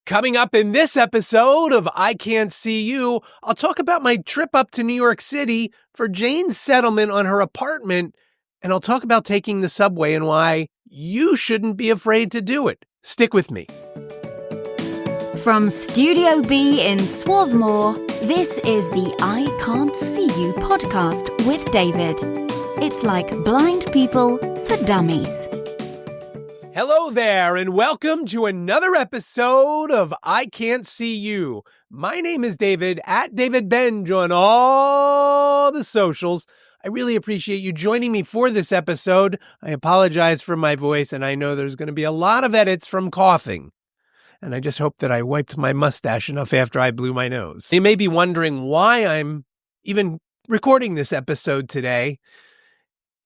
Coming up in this episode of iCantCU, I'll talk about my trip up to New York City for Jane's settlement on her apartment, and I'll talk about taking the subway and why you shouldn't be afraid to do it. Stick with me. From Studio B in Swarthmore, this is the iCantCU podcast with David. It's like blind people for dummies. Hello there, and welcome to another episode of iCantCU. My name is David, at David Benj on all the socials. I really appreciate you joining me for this episode. I apologize for my voice, and I know there's going to be a lot of edits from coughing. And I just hope that I wiped my mustache enough after I blew my nose. You may be wondering why I'm even recording this episode today.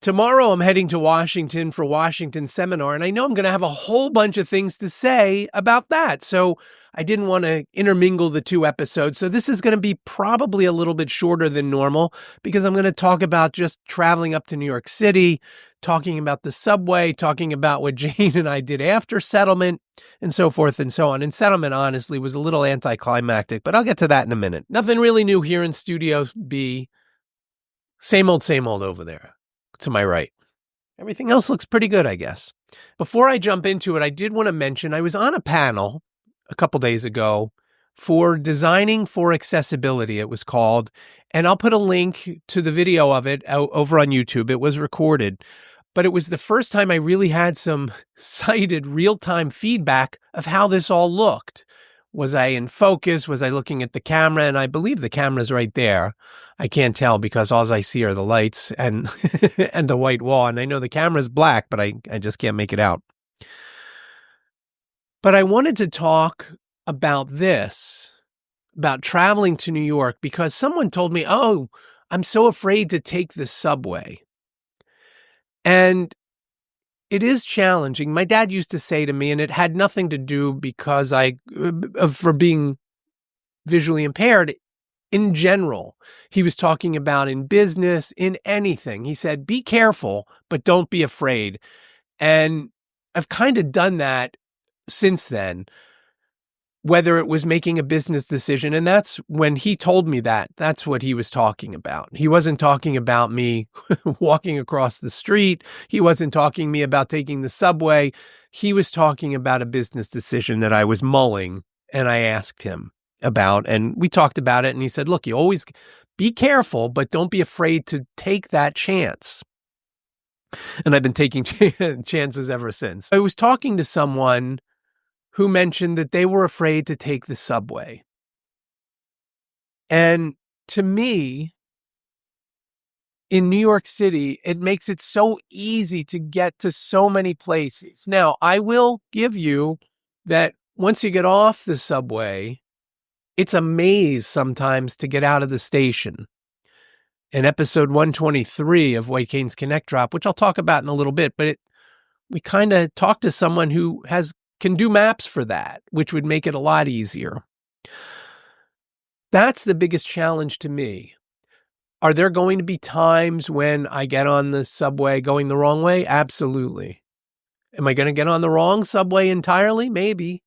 Tomorrow I'm heading to Washington for Washington Seminar, and I know I'm going to have a whole bunch of things to say about that. So I didn't want to intermingle the two episodes. So this is going to be probably a little bit shorter than normal because I'm going to talk about just traveling up to New York City, talking about the subway, talking about what Jane and I did after settlement, and so forth and so on. And settlement, honestly, was a little anticlimactic, but I'll get to that in a minute. Nothing really new here in Studio B. Same old over there. To my right. Everything else looks pretty good, I guess. Before I jump into it, I did want to mention I was on a panel a couple days ago for Designing for Accessibility, it was called, and I'll put a link to the video of it over on YouTube. It was recorded, but it was the first time I really had some cited real-time feedback of how this all looked. Was I in focus? Was I looking at the camera? And I believe the camera's right there. I can't tell because all I see are the lights and and the white wall. And I know the camera's black, but I just can't make it out. But I wanted to talk about this, about traveling to New York, because someone told me, oh, I'm so afraid to take the subway. And it is challenging. My dad used to say to me, and it had nothing to do because for being visually impaired. In general, he was talking about in business, in anything. He said, be careful, but don't be afraid. And I've kind of done that since then, whether it was making a business decision. And that's when he told me that, that's what he was talking about. He wasn't talking about me walking across the street. He wasn't talking to me about taking the subway. He was talking about a business decision that I was mulling, and I asked him about, and we talked about it. And he said, look, you always be careful, but don't be afraid to take that chance. And I've been taking chances ever since. I was talking to someone who mentioned that they were afraid to take the subway. And to me, in New York City, it makes it so easy to get to so many places. Now, I will give you that once you get off the subway, it's a maze sometimes to get out of the station. In episode 123 of White Cane's Connect Drop, which I'll talk about in a little bit, but we kind of talked to someone who can do maps for that, which would make it a lot easier. That's the biggest challenge to me. Are there going to be times when I get on the subway going the wrong way? Absolutely. Am I going to get on the wrong subway entirely? Maybe.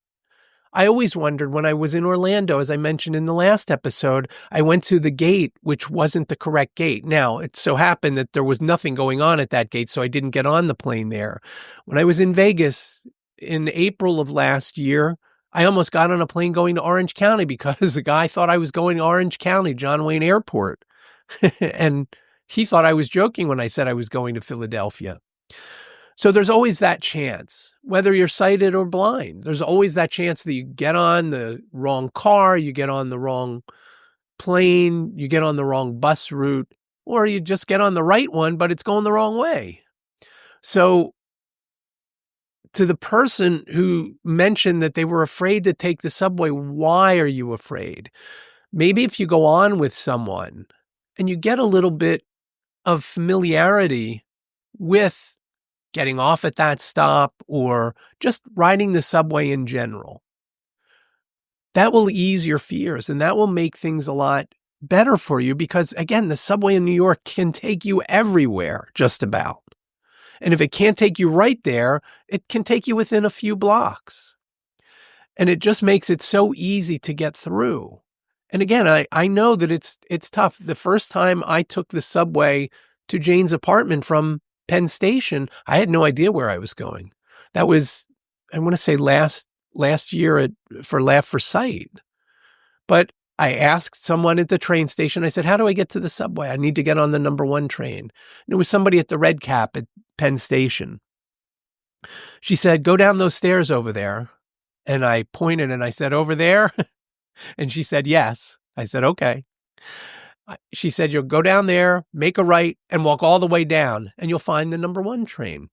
I always wondered when I was in Orlando, as I mentioned in the last episode, I went to the gate, which wasn't the correct gate. Now, it so happened that there was nothing going on at that gate, so I didn't get on the plane there. When I was in Vegas in April of last year, I almost got on a plane going to Orange County because the guy thought I was going to Orange County, John Wayne Airport. And he thought I was joking when I said I was going to Philadelphia. So there's always that chance, whether you're sighted or blind. There's always that chance that you get on the wrong car, you get on the wrong plane, you get on the wrong bus route, or you just get on the right one, but it's going the wrong way. So to the person who mentioned that they were afraid to take the subway, why are you afraid? Maybe if you go on with someone and you get a little bit of familiarity with getting off at that stop or just riding the subway in general, that will ease your fears and that will make things a lot better for you because, again, the subway in New York can take you everywhere, just about. And if it can't take you right there, it can take you within a few blocks. And it just makes it so easy to get through. And again, I know that it's tough. The first time I took the subway to Jane's apartment from Penn Station, I had no idea where I was going. That was, I want to say last year for Laugh for Sight. But I asked someone at the train station, I said, how do I get to the subway? I need to get on the number 1 train. And it was somebody at the Red Cap at Penn Station. She said, go down those stairs over there. And I pointed and I said, over there? And she said, yes. I said, okay. She said, you'll go down there, make a right, and walk all the way down, and you'll find the number 1 train.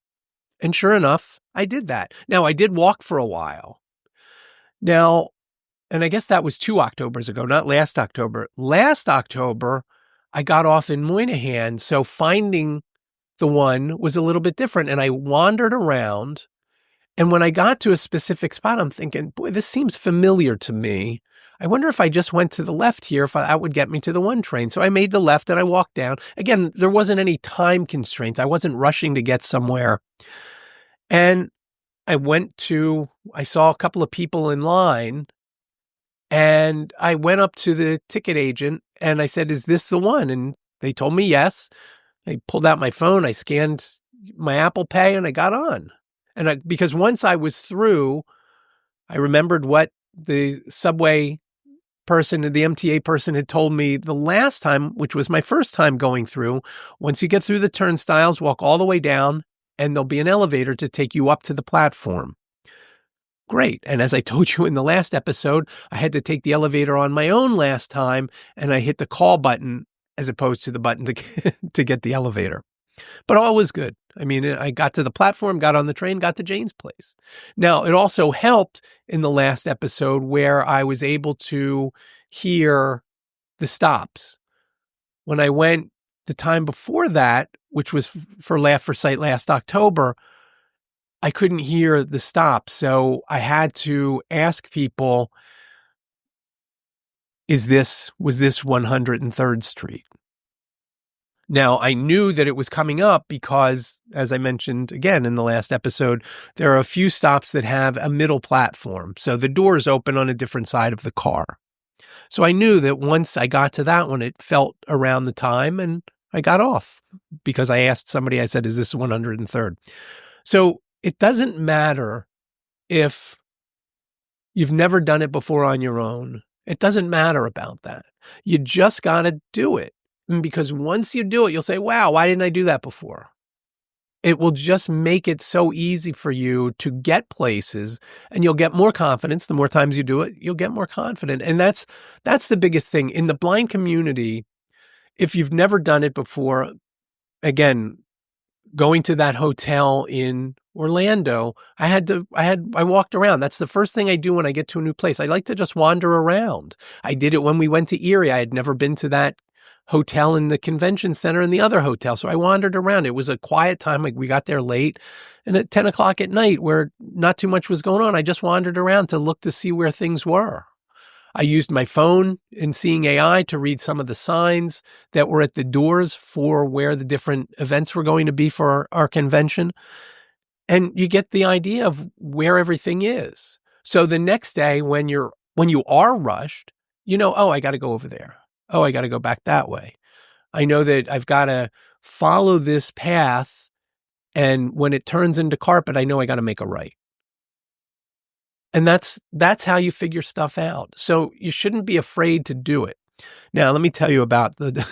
And sure enough, I did that. Now, I did walk for a while. Now, and I guess that was 2 Octobers ago, not last October. Last October, I got off in Moynihan, so finding the one was a little bit different, and I wandered around. And when I got to a specific spot, I'm thinking, boy, this seems familiar to me. I wonder if I just went to the left here, if that would get me to the 1 train. So I made the left and I walked down. Again, there wasn't any time constraints. I wasn't rushing to get somewhere. And I saw a couple of people in line, and I went up to the ticket agent and I said, is this the one? And they told me yes. I pulled out my phone, I scanned my Apple Pay, and I got on. And because once I was through, I remembered what the subway person, the MTA person had told me the last time, which was my first time going through. Once you get through the turnstiles, walk all the way down, and there'll be an elevator to take you up to the platform. Great. And as I told you in the last episode, I had to take the elevator on my own last time, and I hit the call button as opposed to the button to get the elevator. But all was good. I mean, I got to the platform, got on the train, got to Jane's place. Now, it also helped in the last episode where I was able to hear the stops. When I went the time before that, which was for Laugh for Sight last October, I couldn't hear the stops. So I had to ask people, was this 103rd Street? Now, I knew that it was coming up because, as I mentioned again in the last episode, there are a few stops that have a middle platform. So the doors open on a different side of the car. So I knew that once I got to that one, it felt around the time, and I got off because I asked somebody, I said, is this 103rd? So it doesn't matter if you've never done it before on your own. It doesn't matter about that. You just got to do it. Because once you do it, you'll say, wow, why didn't I do that before? It will just make it so easy for you to get places, and you'll get more confidence. The more times you do it, you'll get more confident. And that's the biggest thing. In the blind community, if you've never done it before, again, going to that hotel in Orlando, I walked around. That's the first thing I do when I get to a new place. I like to just wander around. I did it when we went to Erie. I had never been to that hotel in the convention center and the other hotel. So I wandered around. It was a quiet time. Like, we got there late, and at 10 o'clock at night where not too much was going on, I just wandered around to look to see where things were. I used my phone in Seeing AI to read some of the signs that were at the doors for where the different events were going to be for our convention. And you get the idea of where everything is. So the next day when you are rushed, oh, I got to go over there. Oh, I got to go back that way. I know that I've got to follow this path, and when it turns into carpet, I know I got to make a right. And that's how you figure stuff out. So you shouldn't be afraid to do it. Now, let me tell you about the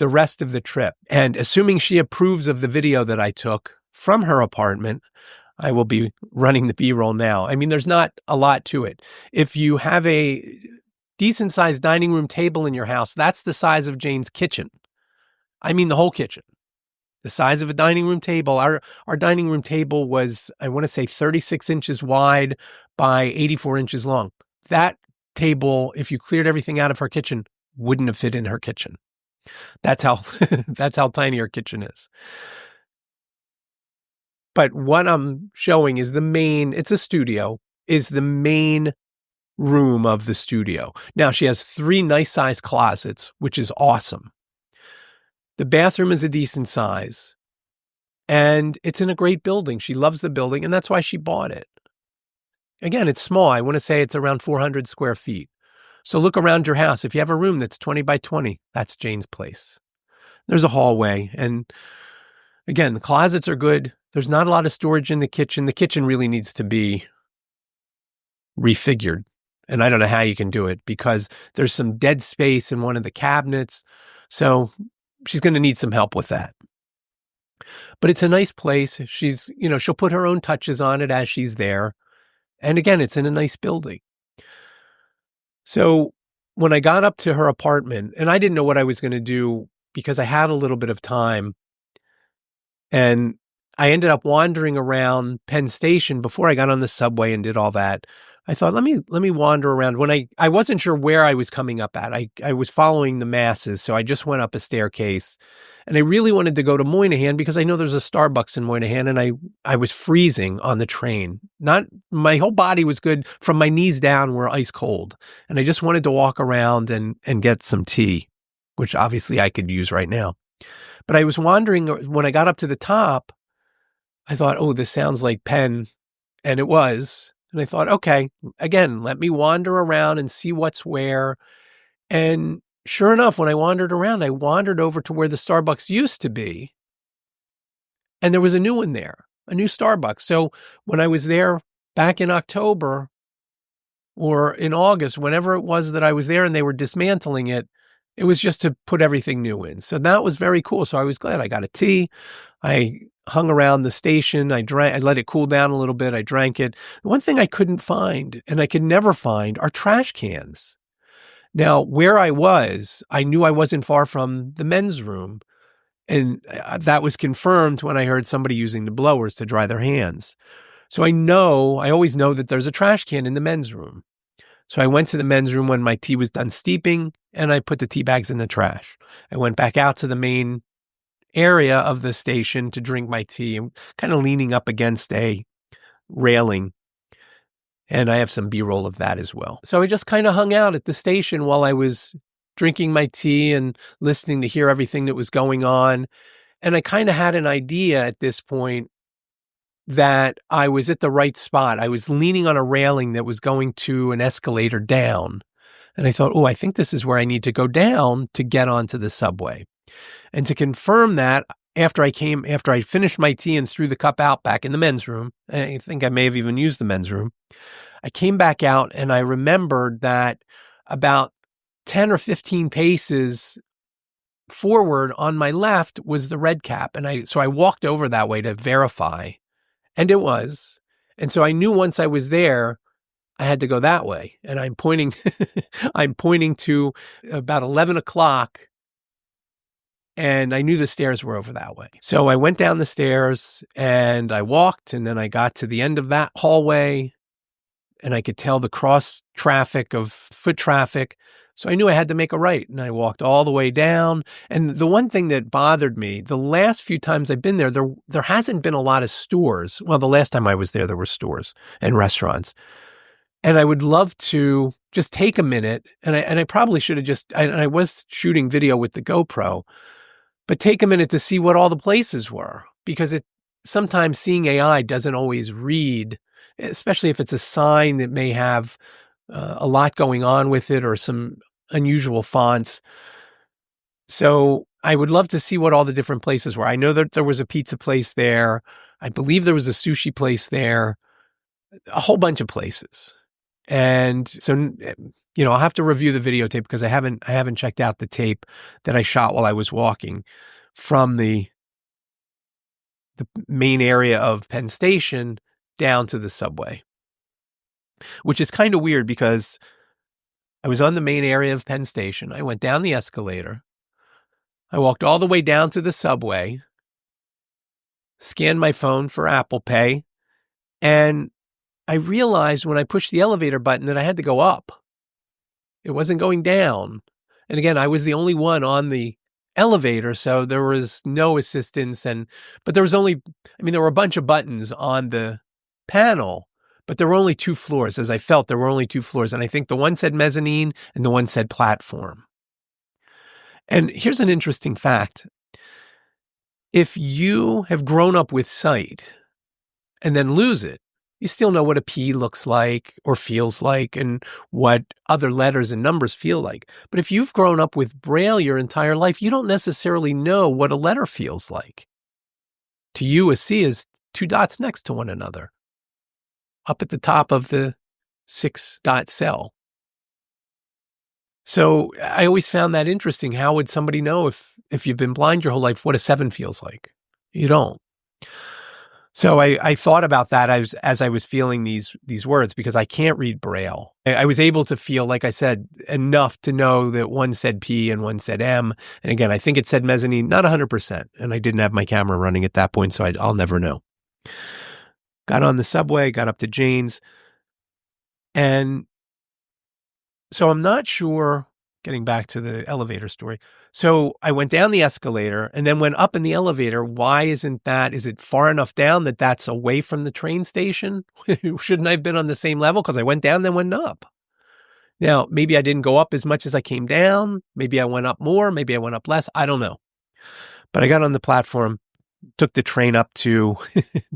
rest of the trip. And assuming she approves of the video that I took from her apartment, I will be running the B-roll now. I mean, there's not a lot to it. If you have a decent sized dining room table in your house, that's the size of Jane's kitchen. I mean, the whole kitchen. The size of a dining room table. Our dining room table was, I want to say, 36 inches wide by 84 inches long. That table, if you cleared everything out of her kitchen, wouldn't have fit in her kitchen. That's how tiny her kitchen is. But what I'm showing is it's a studio, is the main room of the studio. Now, she has 3 nice sized closets, which is awesome. The bathroom is a decent size, and it's in a great building. She loves the building, and that's why she bought it. again, it's small. I want to say it's around 400 square feet. So look around your house. If you have a room that's 20 by 20, that's Jane's place. There's a hallway. And again, the closets are good. There's not a lot of storage in the kitchen. The kitchen really needs to be refigured. And I don't know how you can do it because there's some dead space in one of the cabinets. So she's going to need some help with that. But it's a nice place. She'll put her own touches on it as she's there. And again, it's in a nice building. So when I got up to her apartment, and I didn't know what I was going to do because I had a little bit of time, and I ended up wandering around Penn Station before I got on the subway and did all that. I thought, let me wander around. When I wasn't sure where I was coming up at. I was following the masses, so I just went up a staircase. And I really wanted to go to Moynihan because I know there's a Starbucks in Moynihan, and I was freezing on the train. My whole body was good. From my knees down were ice cold. And I just wanted to walk around and get some tea, which obviously I could use right now. But I was wandering. When I got up to the top, I thought, oh, this sounds like Penn. And it was. And I thought, okay, again, let me wander around and see what's where. And sure enough, when I wandered around, I wandered over to where the Starbucks used to be. And there was a new one there, a new Starbucks. So when I was there back in October or in August, whenever it was that I was there and they were dismantling it, it was just to put everything new in. So that was very cool. So I was glad I got a tea. I hung around the station. I let it cool down a little bit. I drank it. The one thing I couldn't find, and I could never find, are trash cans. Now, where I was, I knew I wasn't far from the men's room. And that was confirmed when I heard somebody using the blowers to dry their hands. So I always know that there's a trash can in the men's room. So I went to the men's room when my tea was done steeping, and I put the tea bags in the trash. I went back out to the main area of the station to drink my tea, and kind of leaning up against a railing. And I have some B-roll of that as well. So I just kind of hung out at the station while I was drinking my tea and listening to hear everything that was going on. And I kind of had an idea at this point that I was at the right spot. I was leaning on a railing that was going to an escalator down. And I thought, oh, I think this is where I need to go down to get onto the subway. And to confirm that, after I finished my tea and threw the cup out back in the men's room, I think I may have even used the men's room, I came back out and I remembered that about 10 or 15 paces forward on my left was the red cap. And so I walked over that way to verify, and it was. And so I knew once I was there, I had to go that way. And I'm pointing to about 11 o'clock. And I knew the stairs were over that way. So I went down the stairs and I walked, and then I got to the end of that hallway and I could tell the cross traffic of foot traffic. So I knew I had to make a right, and I walked all the way down. And the one thing that bothered me, the last few times I've been there hasn't been a lot of stores. Well, the last time I was there were stores and restaurants. And I would love to just take a minute, and I probably should have I was shooting video with the GoPro, but take a minute to see what all the places were, because sometimes seeing AI doesn't always read, especially if it's a sign that may have a lot going on with it or some unusual fonts. So I would love to see what all the different places were. I know that there was a pizza place there. I believe there was a sushi place there, a whole bunch of places. And so, I'll have to review the videotape because I haven't checked out the tape that I shot while I was walking from the main area of Penn Station down to the subway, which is kind of weird because I was on the main area of Penn Station. I went down the escalator. I walked all the way down to the subway, scanned my phone for Apple Pay, and I realized when I pushed the elevator button that I had to go up. It wasn't going down. And again, I was the only one on the elevator, so there was no assistance. But there were a bunch of buttons on the panel, but there were only 2 floors. As I felt, there were only 2 floors. And I think the one said mezzanine and the one said platform. And here's an interesting fact. If you have grown up with sight and then lose it, You still know what a P looks like or feels like and what other letters and numbers feel like. But if you've grown up with Braille your entire life, you don't necessarily know what a letter feels like. To you, a C is two dots next to one another, up at the top of the 6-dot cell. So I always found that interesting. How would somebody know if you've been blind your whole life what a 7 feels like? You don't. So I thought about that as I was feeling these words, because I can't read Braille. I was able to feel, like I said, enough to know that one said P and one said M. And again, I think it said mezzanine, not 100%. And I didn't have my camera running at that point, so I'll never know. Got on the subway, got up to Jane's. And so I'm not sure, getting back to the elevator story. So I went down the escalator and then went up in the elevator. Why isn't that? Is it far enough down that that's away from the train station? Shouldn't I have been on the same level? Because I went down, then went up. Now, maybe I didn't go up as much as I came down. Maybe I went up more. Maybe I went up less. I don't know. But I got on the platform, took the train up to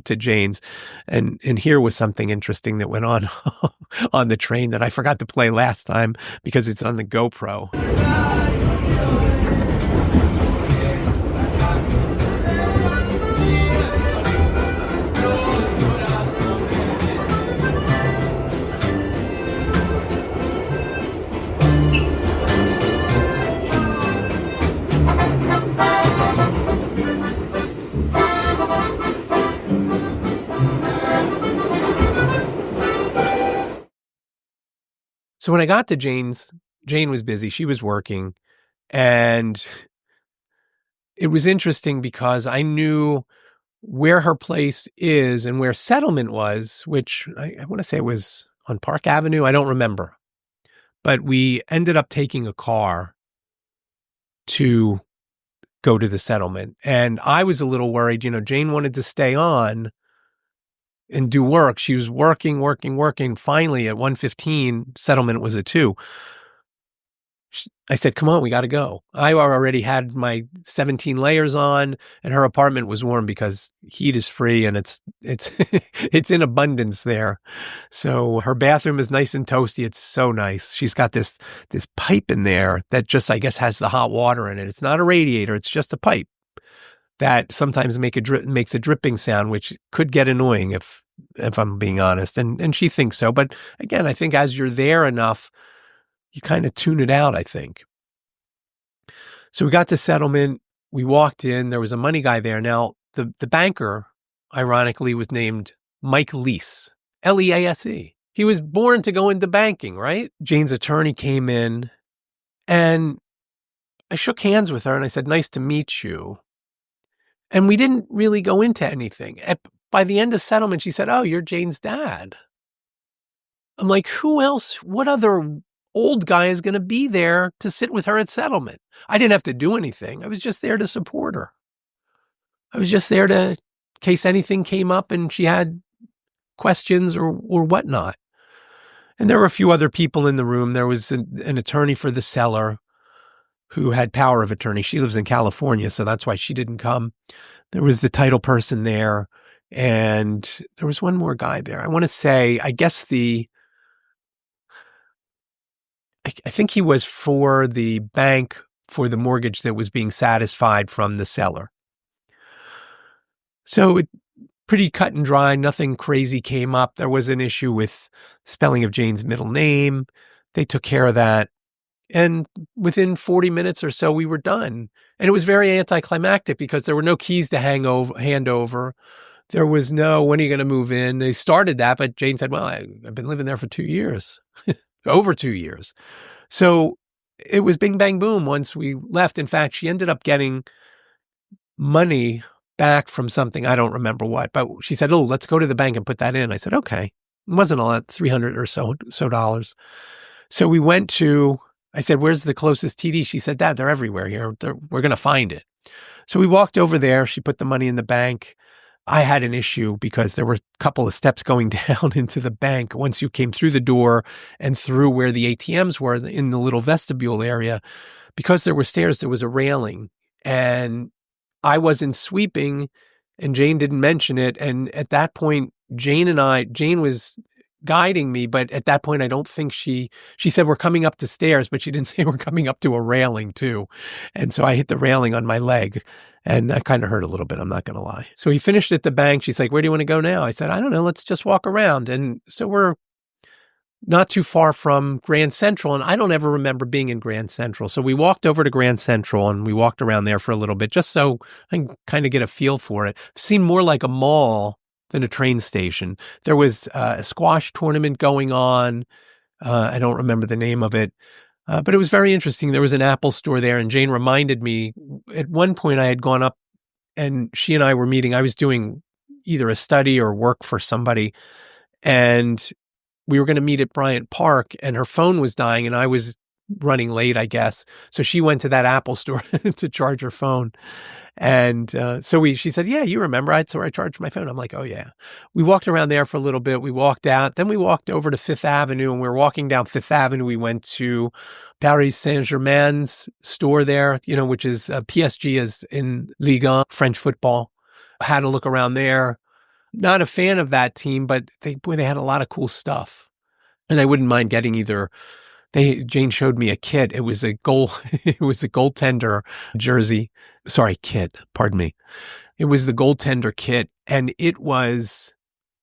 to Jane's, and here was something interesting that went on on the train that I forgot to play last time because it's on the GoPro. So when I got to Jane's, Jane was busy. She was working. And it was interesting because I knew where her place is and where Settlement was, which I want to say it was on Park Avenue. I don't remember. But we ended up taking a car to go to the Settlement. And I was a little worried. Jane wanted to stay on and do work. She was working. Finally, at 1:15, Settlement was at 2. I said, come on, we got to go. I already had my 17 layers on, and her apartment was warm because heat is free and it's it's in abundance there. So her bathroom is nice and toasty. It's so nice. She's got this pipe in there that just, I guess, has the hot water in it. It's not a radiator. It's just a pipe that sometimes makes a dripping sound, which could get annoying if I'm being honest. And she thinks so. But again, I think as you're there enough, you kind of tune it out, I think. So we got to Settlement. We walked in. There was a money guy there. Now, the banker, ironically, was named Mike Lease, Lease. He was born to go into banking, right? Jane's attorney came in, and I shook hands with her, and I said, nice to meet you. And we didn't really go into anything. By the end of Settlement, she said, oh, you're Jane's dad. I'm like, who else? What other old guy is going to be there to sit with her at Settlement? I didn't have to do anything. I was just there to support her. I was just there in case anything came up and she had questions or whatnot. And there were a few other people in the room. There was an attorney for the seller who had power of attorney. She lives in California, so that's why she didn't come. There was the title person there, and there was one more guy there. I want to say, I guess I think he was for the bank for the mortgage that was being satisfied from the seller. So pretty cut and dry. Nothing crazy came up. There was an issue with spelling of Jane's middle name. They took care of that. And within 40 minutes or so, we were done. And it was very anticlimactic because there were no keys to hand over. There was no, when are you going to move in? They started that, but Jane said, well, I've been living there for 2 years, over 2 years. So it was bing, bang, boom once we left. In fact, she ended up getting money back from something. I don't remember what, but she said, oh, let's go to the bank and put that in. I said, okay. It wasn't a lot, $300 or so dollars. So we went to, I said, where's the closest TD? She said, Dad, they're everywhere here. We're going to find it. So we walked over there. She put the money in the bank. I had an issue because there were a couple of steps going down into the bank. Once you came through the door and through where the ATMs were in the little vestibule area, because there were stairs, there was a railing. And I wasn't sweeping, and Jane didn't mention it. And at that point, Jane was guiding me, but at that point, I don't think she said we're coming up the stairs, but she didn't say we're coming up to a railing too. And so I hit the railing on my leg and that kind of hurt a little bit. I'm not going to lie. So we finished at the bank. She's like, where do you want to go now? I said, I don't know. Let's just walk around. And so we're not too far from Grand Central. And I don't ever remember being in Grand Central. So we walked over to Grand Central and we walked around there for a little bit, just so I can kind of get a feel for it. It seemed more like a mall than a train station. There was a squash tournament going on. I don't remember the name of it, but it was very interesting. There was an Apple store there, and Jane reminded me at one point I had gone up and she and I were meeting. I was doing either a study or work for somebody, and we were going to meet at Bryant Park, and her phone was dying, and I was running late, I guess. So she went to that Apple store to charge her phone. And she said, yeah, you remember, I charged my phone. I'm like, oh, yeah. We walked around there for a little bit. We walked out. Then we walked over to Fifth Avenue, and we were walking down Fifth Avenue. We went to Paris Saint-Germain's store there, which is PSG is in Ligue 1, French football. Had a look around there. Not a fan of that team, but they had a lot of cool stuff. And I wouldn't mind getting either. Jane showed me a kit. It was a goaltender jersey. Sorry, kit. Pardon me. It was the goaltender kit, and it was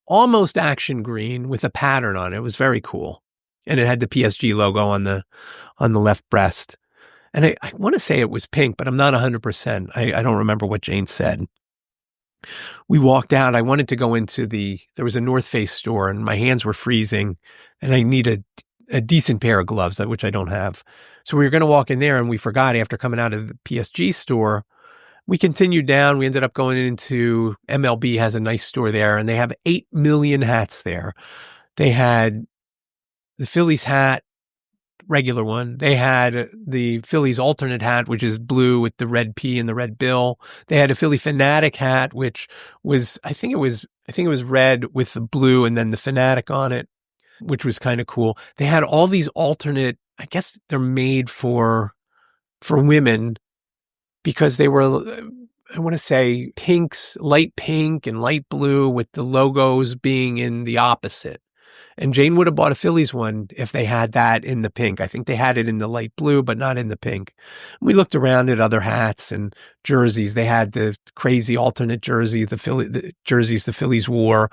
almost action green with a pattern on it. It was very cool, and it had the PSG logo on the left breast. And I want to say it was pink, but I'm not 100%. I don't remember what Jane said. We walked out. I wanted to go into there was a North Face store, and my hands were freezing, and I needed a decent pair of gloves, which I don't have. So we were going to walk in there, and we forgot after coming out of the PSG store. We continued down. We ended up going into MLB has a nice store there, and they have 8 million hats there. They had the Phillies hat, regular one. They had the Phillies alternate hat, which is blue with the red P and the red bill. They had a Philly Fanatic hat, which was, I think it was red with the blue and then the Fanatic on it, which was kind of cool. They had all these alternate, I guess they're made for women because they were, I want to say pinks, light pink and light blue with the logos being in the opposite. And Jane would have bought a Phillies one if they had that in the pink. I think they had it in the light blue, but not in the pink. We looked around at other hats and jerseys. They had the crazy alternate jersey, the jerseys the Phillies wore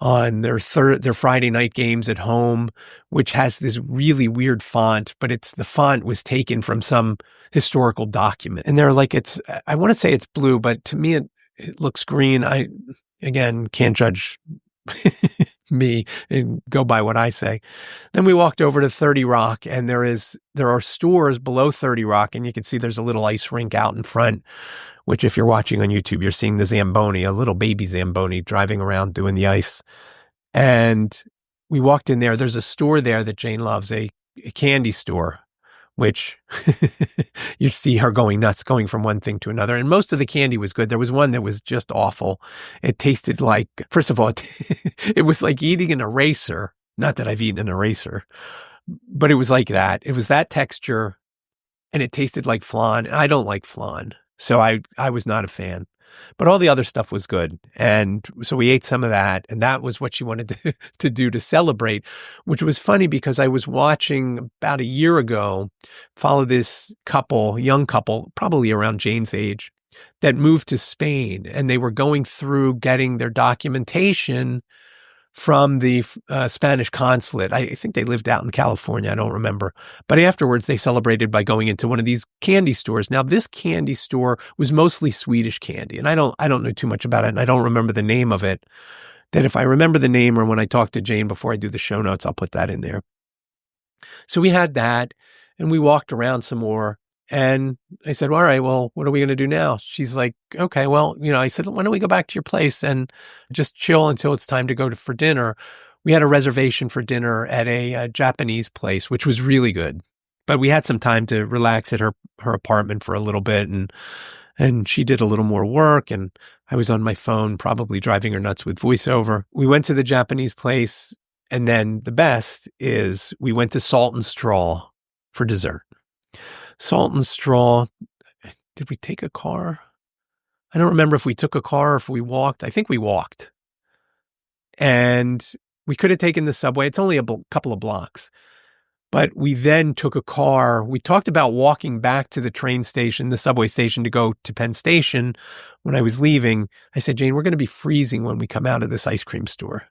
on their Friday night games at home, which has this really weird font, but the font was taken from some historical document. And they're like, I want to say it's blue, but to me it looks green. I, again, can't judge me and go by what I say. Then we walked over to 30 Rock, and there are stores below 30 Rock, and you can see there's a little ice rink out in front, which if you're watching on YouTube, you're seeing the Zamboni, a little baby Zamboni driving around doing the ice. And we walked in there. There's a store there that Jane loves, a candy store, which you see her going nuts, going from one thing to another. And most of the candy was good. There was one that was just awful. It tasted like, first of all, it was like eating an eraser. Not that I've eaten an eraser, but it was like that. It was that texture, and it tasted like flan. I don't like flan, so I was not a fan. But all the other stuff was good. And so we ate some of that. And that was what she wanted to do to celebrate, which was funny because I was watching about a year ago, follow this young couple, probably around Jane's age, that moved to Spain. And they were going through getting their documentation from the Spanish consulate. I think they lived out in California. I don't remember. But afterwards, they celebrated by going into one of these candy stores. Now, this candy store was mostly Swedish candy, and I don't know too much about it, and I don't remember the name of it. That if I remember the name, or when I talk to Jane before I do the show notes, I'll put that in there. So we had that, and we walked around some more. And I said, well, all right, well, what are we going to do now? She's like, okay, well, I said, why don't we go back to your place and just chill until it's time to go for dinner? We had a reservation for dinner at a Japanese place, which was really good. But we had some time to relax at her apartment for a little bit. And she did a little more work. And I was on my phone, probably driving her nuts with voiceover. We went to the Japanese place. And then the best is we went to Salt and Straw for dessert. Salt and Straw. Did we take a car? I don't remember if we took a car or if we walked. I think we walked. And we could have taken the subway. It's only a couple of blocks. But we then took a car. We talked about walking back to the train station, the subway station, to go to Penn Station. When I was leaving, I said, Jane, we're going to be freezing when we come out of this ice cream store.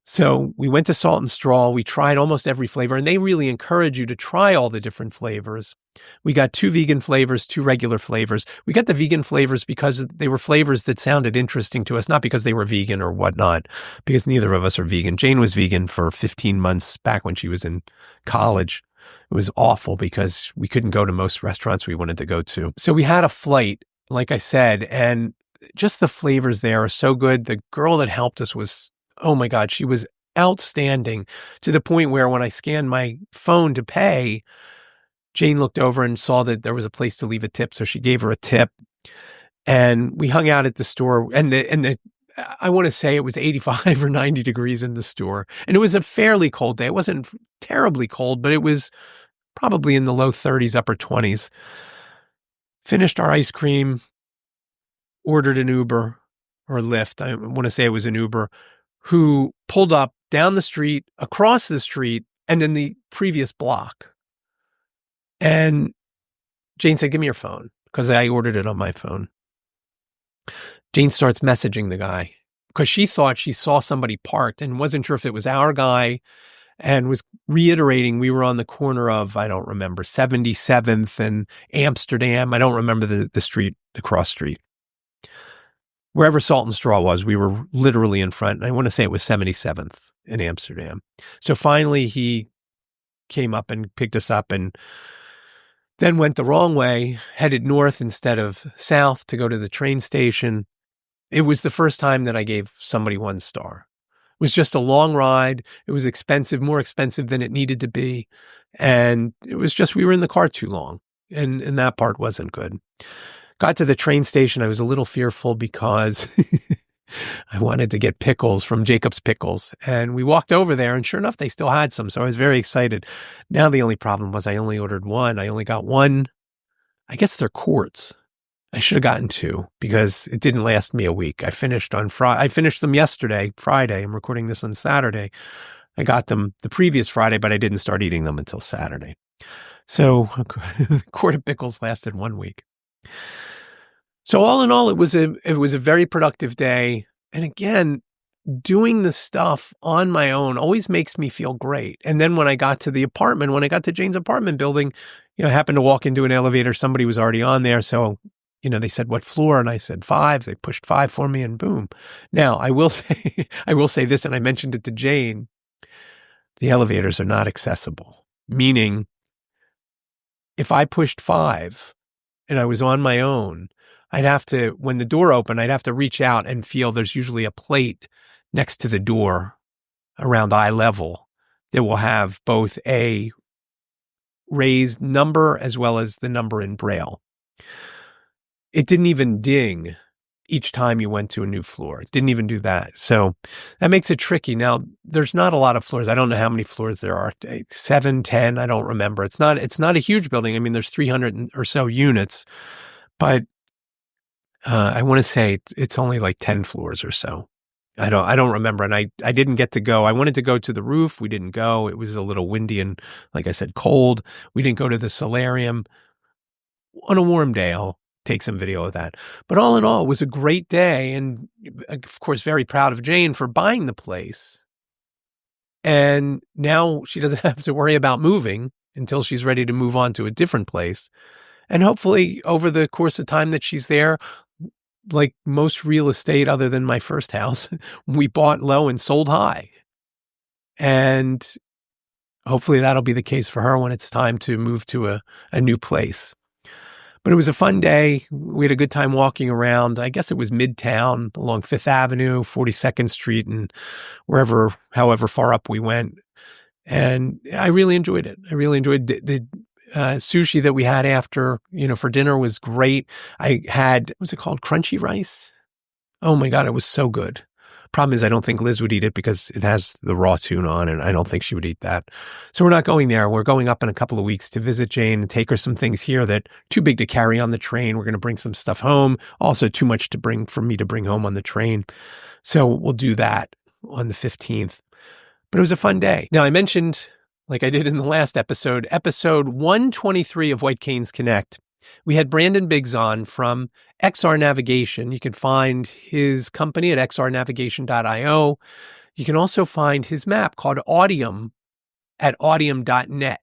So we went to Salt and Straw. We tried almost every flavor, and they really encourage you to try all the different flavors. We got 2 vegan flavors, 2 regular flavors. We got the vegan flavors because they were flavors that sounded interesting to us, not because they were vegan or whatnot, because neither of us are vegan. Jane was vegan for 15 months back when she was in college. It was awful because we couldn't go to most restaurants we wanted to go to. So we had a flight, like I said, and just the flavors there are so good. The girl that helped us was, oh my God, she was outstanding, to the point where when I scanned my phone to pay, Jane looked over and saw that there was a place to leave a tip. So she gave her a tip, and we hung out at the store, and I want to say it was 85 or 90 degrees in the store. And it was a fairly cold day. It wasn't terribly cold, but it was probably in the low 30s, upper 20s. Finished our ice cream, ordered an Uber or Lyft. I want to say it was an Uber, who pulled up down the street, across the street, and in the previous block. And Jane said, give me your phone, because I ordered it on my phone. Jane starts messaging the guy because she thought she saw somebody parked and wasn't sure if it was our guy, and was reiterating we were on the corner of, I don't remember, 77th and Amsterdam. I don't remember the street, the cross street. Wherever Salt and Straw was, we were literally in front. And I want to say it was 77th in Amsterdam. So finally he came up and picked us up, and then went the wrong way, headed north instead of south to go to the train station. It was the first time that I gave somebody 1 star. It was just a long ride. It was expensive, more expensive than it needed to be. And it was just, we were in the car too long. And that part wasn't good. Got to the train station. I was a little fearful because I wanted to get pickles from Jacob's Pickles. And we walked over there, and sure enough, they still had some. So I was very excited. Now the only problem was I only ordered 1. I only got 1. I guess they're quarts. I should have gotten 2 because it didn't last me a week. I finished on Friday. I finished them yesterday, Friday. I'm recording this on Saturday. I got them the previous Friday, but I didn't start eating them until Saturday. So a quart of pickles lasted 1 week. So all in all, it was a very productive day. And again, doing the stuff on my own always makes me feel great. And then when I got to the apartment, when I got to Jane's apartment building, I happened to walk into an elevator. Somebody was already on there. So, they said, what floor? And I said 5. They pushed 5 for me, and boom. Now I will say this, and I mentioned it to Jane. The elevators are not accessible, meaning if I pushed 5 and I was on my own, I'd have to, when the door opened, I'd have to reach out and feel there's usually a plate next to the door around eye level that will have both a raised number as well as the number in Braille. It didn't even ding each time you went to a new floor. It didn't even do that. So that makes it tricky. Now, there's not a lot of floors. I don't know how many floors there are. 7, 10, I don't remember. It's not a huge building. I mean, there's 300 or so units, but I want to say it's only like 10 floors or so. I don't remember. And I didn't get to go. I wanted to go to the roof. We didn't go. It was a little windy and, like I said, cold. We didn't go to the solarium. On a warm day, I'll take some video of that. But all in all, it was a great day. And of course, very proud of Jane for buying the place. And now she doesn't have to worry about moving until she's ready to move on to a different place. And hopefully over the course of time that she's there, like most real estate other than my first house, we bought low and sold high. And hopefully that'll be the case for her when it's time to move to a new place. But it was a fun day. We had a good time walking around. I guess it was Midtown along 5th Avenue, 42nd Street, and however far up we went. And I really enjoyed it. I really enjoyed the sushi that we had after, for dinner was great. I had, what was it called? Crunchy rice. Oh my God, it was so good. Problem is, I don't think Liz would eat it because it has the raw tuna on, and I don't think she would eat that. So we're not going there. We're going up in a couple of weeks to visit Jane and take her some things here that too big to carry on the train. We're going to bring some stuff home. Also too much for me to bring home on the train. So we'll do that. on the 15th. But it was a fun day. Now, I mentioned, like I did in the last episode 123 of White Canes Connect, we had Brandon Biggs on from XR Navigation. You can find his company at xrnavigation.io. You can also find his map called Audium at audium.net.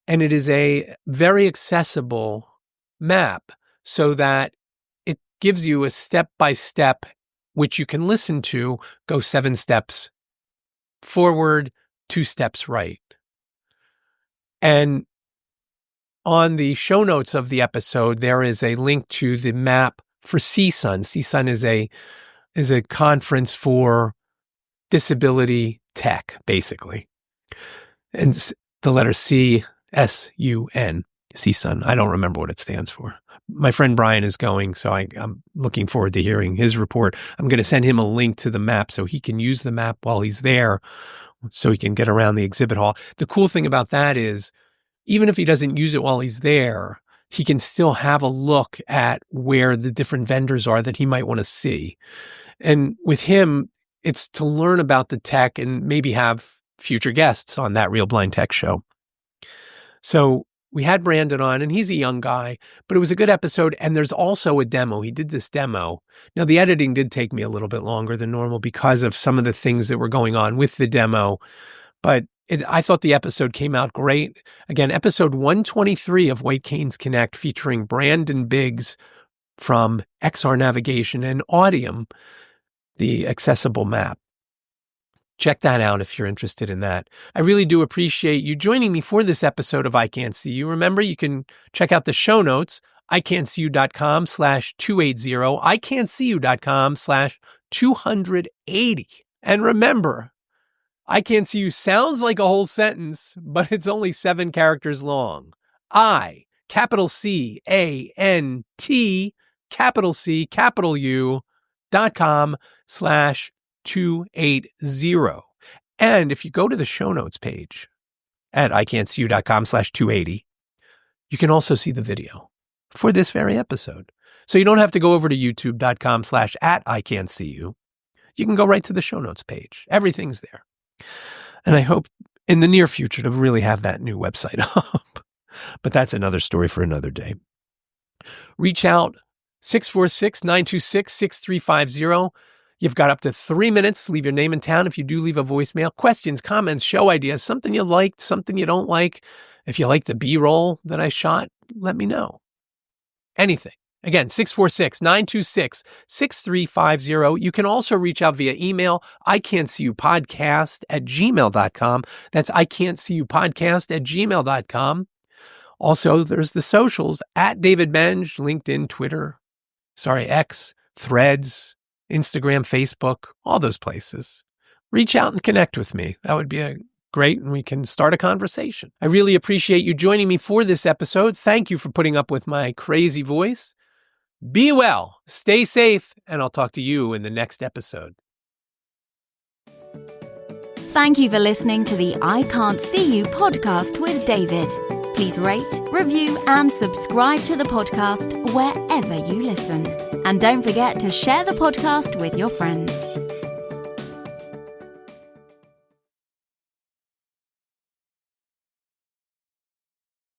And it is a very accessible map so that it gives you a step-by-step, which you can listen to, go 7 steps forward, 2 steps right. And on the show notes of the episode, there is a link to the map for CSUN. CSUN is a conference for disability tech, basically. And the letter CSUN, CSUN. I don't remember what it stands for. My friend Brian is going, so I'm looking forward to hearing his report. I'm going to send him a link to the map so he can use the map while he's there, so he can get around the exhibit hall. The cool thing about that is, even if he doesn't use it while he's there, he can still have a look at where the different vendors are that he might want to see. And with him, it's to learn about the tech and maybe have future guests on that Real Blind Tech show. So we had Brandon on, and he's a young guy, but it was a good episode. And there's also a demo. He did this demo. Now, the editing did take me a little bit longer than normal because of some of the things that were going on with the demo. But I thought the episode came out great. Again, episode 123 of White Canes Connect, featuring Brandon Biggs from XR Navigation and Audium, the accessible map. Check that out if you're interested in that. I really do appreciate you joining me for this episode of iCantCU. Remember, you can check out the show notes, iCantCU.com/280, iCantCU.com/280. And remember, iCantCU sounds like a whole sentence, but it's only 7 characters long. iCantCU.com/280. And if you go to the show notes page at iCantCU.com/280, you can also see the video for this very episode. So you don't have to go over to youtube.com/@iCantCU. You can go right to the show notes page. Everything's there. And I hope in the near future to really have that new website up. But that's another story for another day. Reach out, 646-926-6350. You've got up to 3 minutes. Leave your name and town if you do leave a voicemail. Questions, comments, show ideas, something you liked, something you don't like. If you like the B-roll that I shot, let me know. Anything. Again, 646-926-6350. You can also reach out via email, iCantCUpodcast@gmail.com. That's iCantCUpodcast@gmail.com. Also, there's the socials, @DavidBenge, LinkedIn, Twitter, X, Threads, Instagram, Facebook, all those places. Reach out and connect with me. That would be great, and we can start a conversation. I really appreciate you joining me for this episode. Thank you for putting up with my crazy voice. Be well, stay safe, and I'll talk to you in the next episode. Thank you for listening to the iCantCU podcast with David. Please rate, review, and subscribe to the podcast wherever you listen. And don't forget to share the podcast with your friends.